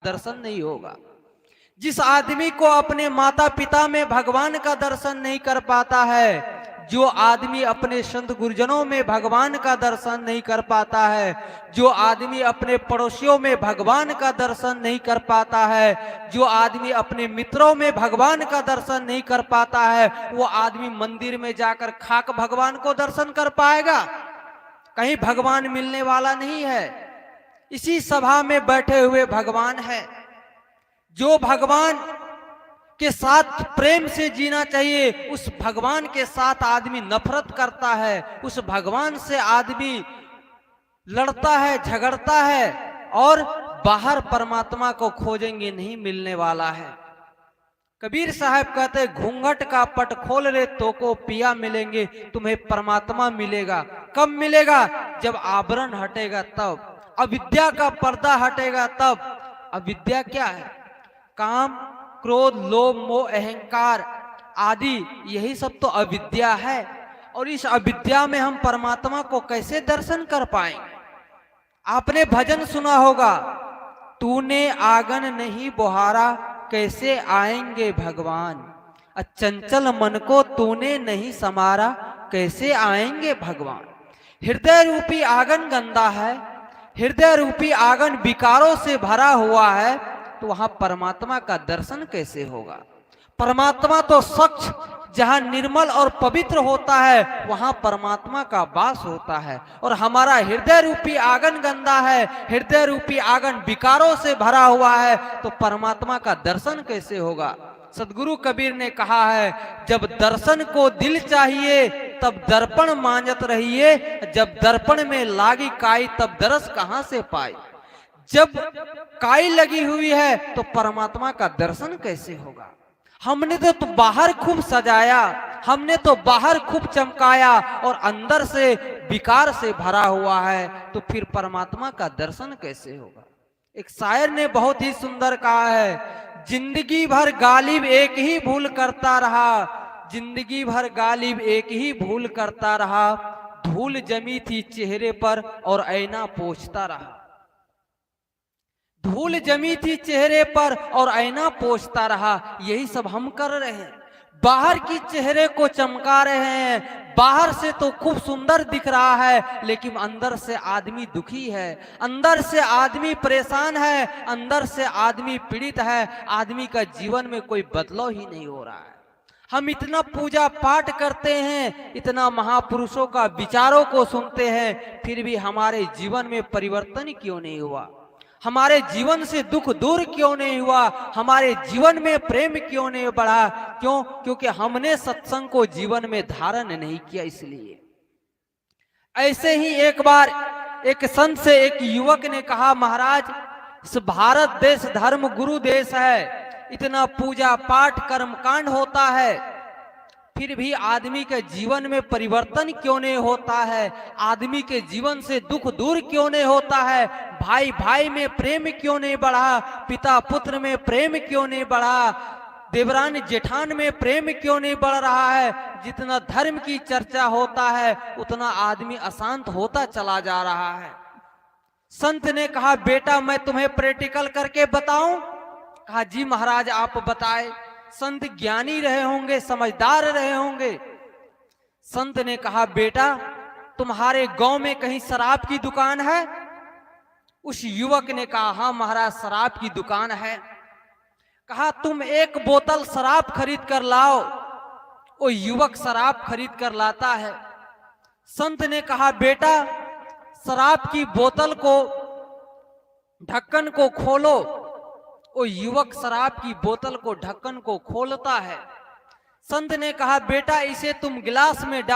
दर्शन नहीं होगा। जिस आदमी को अपने माता पिता में भगवान का दर्शन नहीं कर पाता है, जो आदमी अपने संत गुरुजनों में भगवान का दर्शन नहीं कर पाता है, जो आदमी अपने पड़ोसियों में भगवान का दर्शन नहीं कर पाता है, जो आदमी अपने मित्रों में भगवान का दर्शन नहीं कर पाता है, वो आदमी मंदिर में जाकर खाक भगवान को दर्शन कर पाएगा? कहीं भगवान मिलने वाला नहीं है। इसी सभा में बैठे हुए भगवान है। जो भगवान के साथ प्रेम से जीना चाहिए, उस भगवान के साथ आदमी नफरत करता है, उस भगवान से आदमी लड़ता है, झगड़ता है, और बाहर परमात्मा को खोजेंगे नहीं मिलने वाला है। कबीर साहब कहते घूंघट का पट खोल ले तो को पिया मिलेंगे, तुम्हें परमात्मा मिलेगा। कब मिलेगा? जब आवरण हटेगा तब, अविद्या का पर्दा हटेगा तब। अविद्या क्या है? काम, क्रोध, लोभ, मोह, अहंकार आदि, यही सब तो अविद्या है। और इस अविद्या में हम परमात्मा को कैसे दर्शन कर पाएंगे? आपने भजन सुना होगा, तूने आंगन नहीं बहारा कैसे आएंगे भगवान, अचंचल मन को तूने नहीं समारा कैसे आएंगे भगवान। हृदय रूपी आंगन गंदा है, हृदय रूपी आंगन विकारों से भरा हुआ है, तो वहां परमात्मा का दर्शन कैसे होगा? परमात्मा तो स्वच्छ, जहां निर्मल और पवित्र होता है, वहां परमात्मा का वास होता है। और हमारा हृदय रूपी आंगन गंदा है, हृदय रूपी आंगन विकारों से भरा हुआ है, तो परमात्मा का दर्शन कैसे होगा? सदगुरु कबीर ने कहा है, जब दर्शन को दिल चाहिए तब दर्पण मांजत रहिए, जब दर्पण में लागी काई तब दरस कहां से पाई। जब काई लगी हुई है तो परमात्मा का दर्शन कैसे होगा? हमने तो बाहर खूब सजाया, हमने तो बाहर खूब चमकाया, और अंदर से विकार से भरा हुआ है, तो फिर परमात्मा का दर्शन कैसे होगा? एक शायर ने बहुत ही सुंदर कहा है, जिंदगी भर गालिब एक ही भूल करता रहा, जिंदगी भर गालिब एक ही भूल करता रहा, धूल जमी थी चेहरे पर और ऐना पोंछता रहा। धूल जमी थी चेहरे पर और ऐना पोंछता रहा। यही सब हम कर रहे हैं, बाहर की चेहरे को चमका रहे हैं। बाहर से तो खूब सुंदर दिख रहा है, लेकिन अंदर से आदमी दुखी है, अंदर से आदमी परेशान है, अंदर से आदमी पीड़ित है। आदमी का जीवन में कोई बदलाव ही नहीं हो रहा है। हम इतना पूजा पाठ करते हैं, इतना महापुरुषों का विचारों को सुनते हैं, फिर भी हमारे जीवन में परिवर्तन क्यों नहीं हुआ? हमारे जीवन से दुख दूर क्यों नहीं हुआ? हमारे जीवन में प्रेम क्यों नहीं बढ़ा? क्यों? क्योंकि हमने सत्संग को जीवन में धारण नहीं किया। इसलिए ऐसे ही एक बार एक संत से एक युवक ने कहा, महाराज, इस भारत देश धर्म गुरु देश है, इतना पूजा पाठ कर्मकांड होता है, फिर भी आदमी के जीवन में परिवर्तन क्यों नहीं होता है? आदमी के जीवन से दुख दूर क्यों नहीं होता है? भाई भाई में प्रेम क्यों नहीं बढ़ा? पिता पुत्र में प्रेम क्यों नहीं बढ़ा? देवरान जेठान में प्रेम क्यों नहीं बढ़ रहा है? जितना धर्म की चर्चा होता है, उतना आदमी अशांत होता चला जा रहा है। संत ने कहा, बेटा मैं तुम्हें प्रैक्टिकल करके बताऊं? कहा, जी महाराज आप बताए। संत ज्ञानी रहे होंगे, समझदार रहे होंगे। संत ने कहा, बेटा तुम्हारे गांव में कहीं शराब की दुकान है? उस युवक ने कहा, हाँ महाराज शराब की दुकान है। कहा, तुम एक बोतल शराब खरीद कर लाओ। वो युवक शराब खरीद कर लाता है। संत ने कहा, बेटा शराब की बोतल को ढक्कन को खोलो। वो युवक शराब की बोतल को ढक्कन को खोलता है। संत ने कहा, बेटा इसे तुम गिलास में डाल